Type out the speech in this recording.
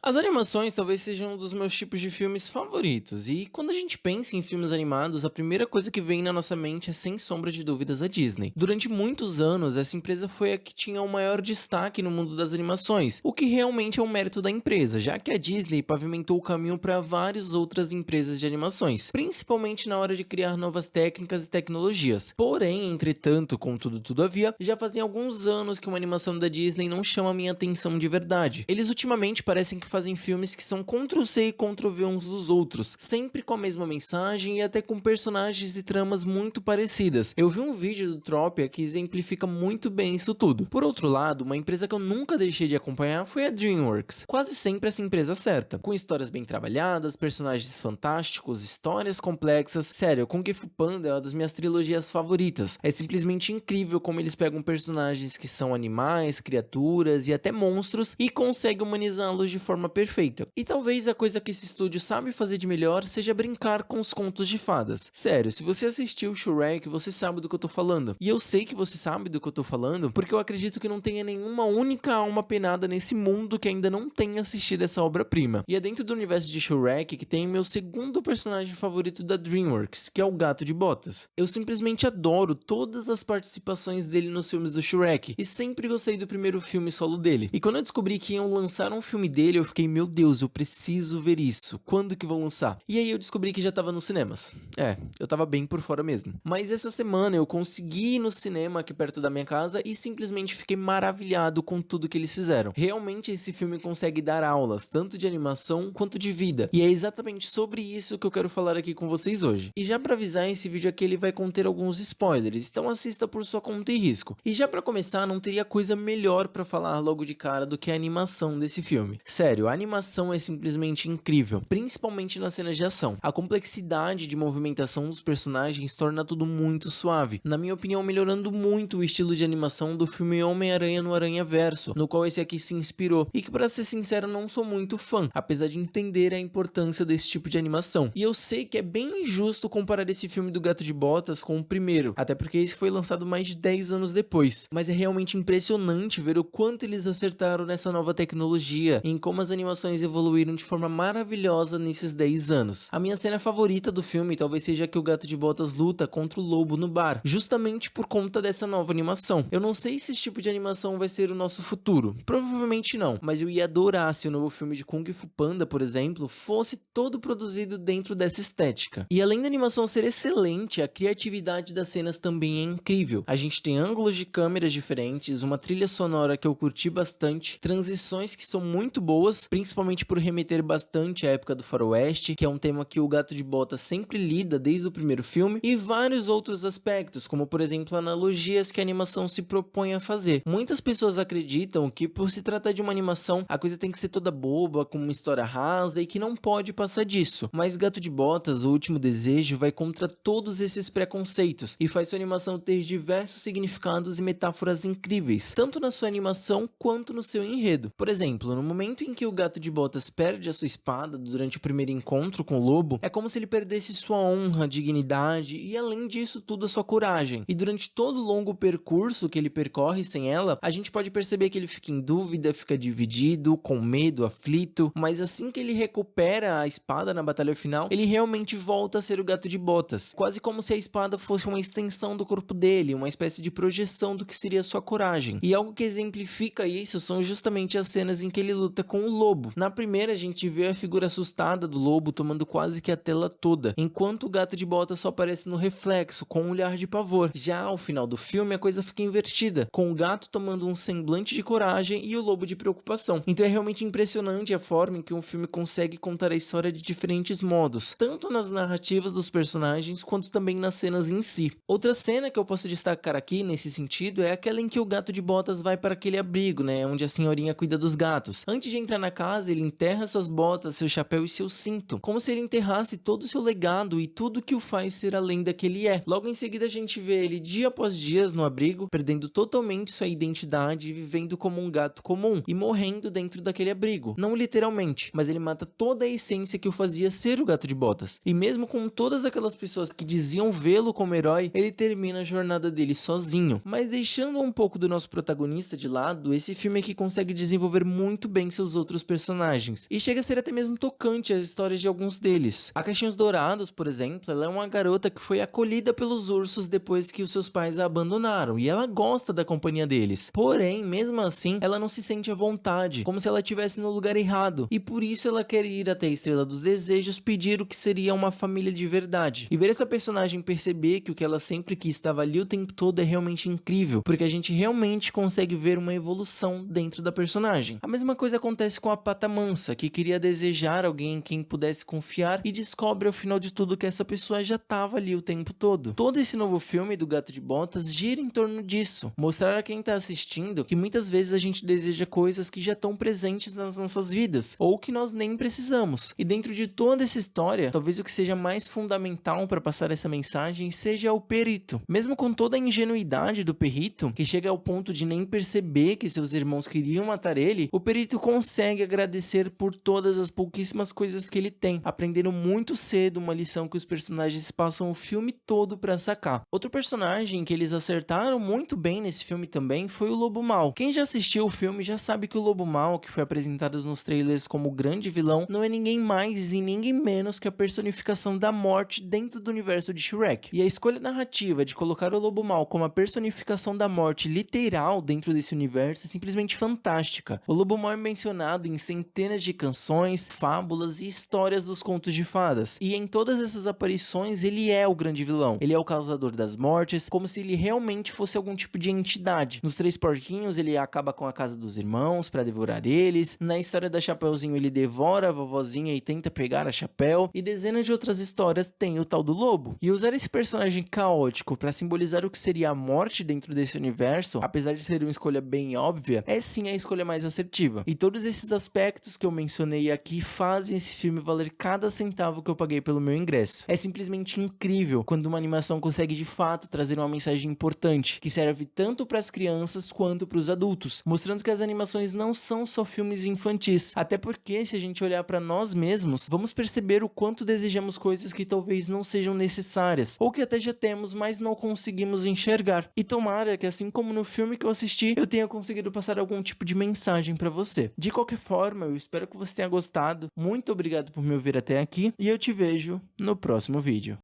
As animações talvez sejam um dos meus tipos de filmes favoritos, e quando a gente pensa em filmes animados, a primeira coisa que vem na nossa mente é sem sombra de dúvidas a Disney. Durante muitos anos, essa empresa foi a que tinha o maior destaque no mundo das animações, o que realmente é um mérito da empresa, já que a Disney pavimentou o caminho para várias outras empresas de animações, principalmente na hora de criar novas técnicas e tecnologias. Porém, entretanto, contudo todavia, já fazem alguns anos que uma animação da Disney não chama minha atenção de verdade. Eles ultimamente parecem que fazem filmes que são Ctrl+C e Ctrl+V uns dos outros, sempre com a mesma mensagem e até com personagens e tramas muito parecidas. Eu vi um vídeo do Tropia que exemplifica muito bem isso tudo. Por outro lado, uma empresa que eu nunca deixei de acompanhar foi a DreamWorks, quase sempre essa empresa certa, com histórias bem trabalhadas, personagens fantásticos, histórias complexas. Sério, Kung Fu Panda é uma das minhas trilogias favoritas. É simplesmente incrível como eles pegam personagens que são animais, criaturas e até monstros e conseguem humanizá-los de forma perfeita. E talvez a coisa que esse estúdio sabe fazer de melhor seja brincar com os contos de fadas. Sério, se você assistiu Shrek, você sabe do que eu tô falando. E eu sei que você sabe do que eu tô falando, porque eu acredito que não tenha nenhuma única alma penada nesse mundo que ainda não tenha assistido essa obra-prima. E é dentro do universo de Shrek que tem meu segundo personagem favorito da DreamWorks, que é o Gato de Botas. Eu simplesmente adoro todas as participações dele nos filmes do Shrek, e sempre gostei do primeiro filme solo dele. E quando eu descobri que iam lançar um filme dele, eu fiquei, meu Deus, eu preciso ver isso. Quando que vão lançar? E aí eu descobri que já tava nos cinemas. Eu tava bem por fora mesmo. Mas essa semana eu consegui ir no cinema aqui perto da minha casa e simplesmente fiquei maravilhado com tudo que eles fizeram. Realmente esse filme consegue dar aulas, tanto de animação quanto de vida. E é exatamente sobre isso que eu quero falar aqui com vocês hoje. E já pra avisar, esse vídeo aqui ele vai conter alguns spoilers, então assista por sua conta e risco. E já pra começar, não teria coisa melhor pra falar logo de cara do que a animação desse filme. Sério, a animação é simplesmente incrível, principalmente nas cenas de ação. A complexidade de movimentação dos personagens torna tudo muito suave, na minha opinião melhorando muito o estilo de animação do filme Homem-Aranha no Aranhaverso, no qual esse aqui se inspirou, e que pra ser sincero não sou muito fã, apesar de entender a importância desse tipo de animação. E eu sei que é bem injusto comparar esse filme do Gato de Botas com o primeiro, até porque esse foi lançado mais de 10 anos depois, mas é realmente impressionante ver o quanto eles acertaram nessa nova tecnologia, em como as animações evoluíram de forma maravilhosa nesses 10 anos. A minha cena favorita do filme talvez seja que o Gato de Botas luta contra o lobo no bar, justamente por conta dessa nova animação. Eu não sei se esse tipo de animação vai ser o nosso futuro, provavelmente não, mas eu ia adorar se o novo filme de Kung Fu Panda, por exemplo, fosse todo produzido dentro dessa estética. E além da animação ser excelente, a criatividade das cenas também é incrível. A gente tem ângulos de câmeras diferentes, uma trilha sonora que eu curti bastante, transições que são muito boas, principalmente por remeter bastante à época do faroeste, que é um tema que o Gato de Botas sempre lida desde o primeiro filme, e vários outros aspectos, como por exemplo analogias que a animação se propõe a fazer. Muitas pessoas acreditam que por se tratar de uma animação, a coisa tem que ser toda boba, com uma história rasa e que não pode passar disso. Mas Gato de Botas, o Último Desejo, vai contra todos esses preconceitos e faz sua animação ter diversos significados e metáforas incríveis, tanto na sua animação quanto no seu enredo. Por exemplo, no momento em que o Gato de Botas perde a sua espada durante o primeiro encontro com o lobo, é como se ele perdesse sua honra, dignidade e além disso tudo a sua coragem. E durante todo o longo percurso que ele percorre sem ela, a gente pode perceber que ele fica em dúvida, fica dividido, com medo, aflito, mas assim que ele recupera a espada na batalha final, ele realmente volta a ser o Gato de Botas, quase como se a espada fosse uma extensão do corpo dele, uma espécie de projeção do que seria sua coragem. E algo que exemplifica isso são justamente as cenas em que ele luta com o lobo. Na primeira a gente vê a figura assustada do lobo tomando quase que a tela toda, enquanto o Gato de Botas só aparece no reflexo, com um olhar de pavor. Já ao final do filme a coisa fica invertida, com o gato tomando um semblante de coragem e o lobo de preocupação. Então é realmente impressionante a forma em que um filme consegue contar a história de diferentes modos, tanto nas narrativas dos personagens quanto também nas cenas em si. Outra cena que eu posso destacar aqui nesse sentido é aquela em que o Gato de Botas vai para aquele abrigo, onde a senhorinha cuida dos gatos. Antes de entrar na casa, ele enterra suas botas, seu chapéu e seu cinto, como se ele enterrasse todo o seu legado e tudo que o faz ser a lenda que ele é. Logo em seguida a gente vê ele dia após dias no abrigo, perdendo totalmente sua identidade e vivendo como um gato comum e morrendo dentro daquele abrigo. Não literalmente, mas ele mata toda a essência que o fazia ser o Gato de Botas. E mesmo com todas aquelas pessoas que diziam vê-lo como herói, ele termina a jornada dele sozinho. Mas deixando um pouco do nosso protagonista de lado, esse filme aqui consegue desenvolver muito bem seus outros outros personagens, e chega a ser até mesmo tocante as histórias de alguns deles. A Caixinhos Dourados, por exemplo, ela é uma garota que foi acolhida pelos ursos depois que os seus pais a abandonaram, e ela gosta da companhia deles. Porém, mesmo assim, ela não se sente à vontade, como se ela estivesse no lugar errado, e por isso ela quer ir até a Estrela dos Desejos pedir o que seria uma família de verdade. E ver essa personagem perceber que o que ela sempre quis estava ali o tempo todo é realmente incrível, porque a gente realmente consegue ver uma evolução dentro da personagem. A mesma coisa acontece com a Pata Mansa, que queria desejar alguém em quem pudesse confiar e descobre ao final de tudo que essa pessoa já estava ali o tempo todo. Todo esse novo filme do Gato de Botas gira em torno disso, mostrar a quem está assistindo que muitas vezes a gente deseja coisas que já estão presentes nas nossas vidas, ou que nós nem precisamos. E dentro de toda essa história, talvez o que seja mais fundamental para passar essa mensagem seja o Perito. Mesmo com toda a ingenuidade do Perito, que chega ao ponto de nem perceber que seus irmãos queriam matar ele, o Perito consegue agradecer por todas as pouquíssimas coisas que ele tem, aprendendo muito cedo uma lição que os personagens passam o filme todo para sacar. Outro personagem que eles acertaram muito bem nesse filme também foi o Lobo Mau. Quem já assistiu o filme já sabe que o Lobo Mau, que foi apresentado nos trailers como o grande vilão, não é ninguém mais e ninguém menos que a personificação da morte dentro do universo de Shrek. E a escolha narrativa de colocar o Lobo Mau como a personificação da morte literal dentro desse universo é simplesmente fantástica. O Lobo Mau é mencionado em centenas de canções, fábulas e histórias dos contos de fadas, e em todas essas aparições ele é o grande vilão. Ele é o causador das mortes, como se ele realmente fosse algum tipo de entidade. Nos Três Porquinhos ele acaba com a casa dos irmãos para devorar eles, na história da Chapeuzinho ele devora a vovozinha e tenta pegar a Chapéu, e dezenas de outras histórias tem o tal do lobo. E usar esse personagem caótico para simbolizar o que seria a morte dentro desse universo, apesar de ser uma escolha bem óbvia, é sim a escolha mais assertiva. E todos esses aspectos que eu mencionei aqui fazem esse filme valer cada centavo que eu paguei pelo meu ingresso. É simplesmente incrível quando uma animação consegue de fato trazer uma mensagem importante, que serve tanto para as crianças quanto para os adultos, mostrando que as animações não são só filmes infantis, até porque se a gente olhar para nós mesmos, vamos perceber o quanto desejamos coisas que talvez não sejam necessárias, ou que até já temos, mas não conseguimos enxergar. E tomara que, assim como no filme que eu assisti, eu tenha conseguido passar algum tipo de mensagem para você. De qualquer forma, eu espero que você tenha gostado. Muito obrigado por me ouvir até aqui, e eu te vejo no próximo vídeo.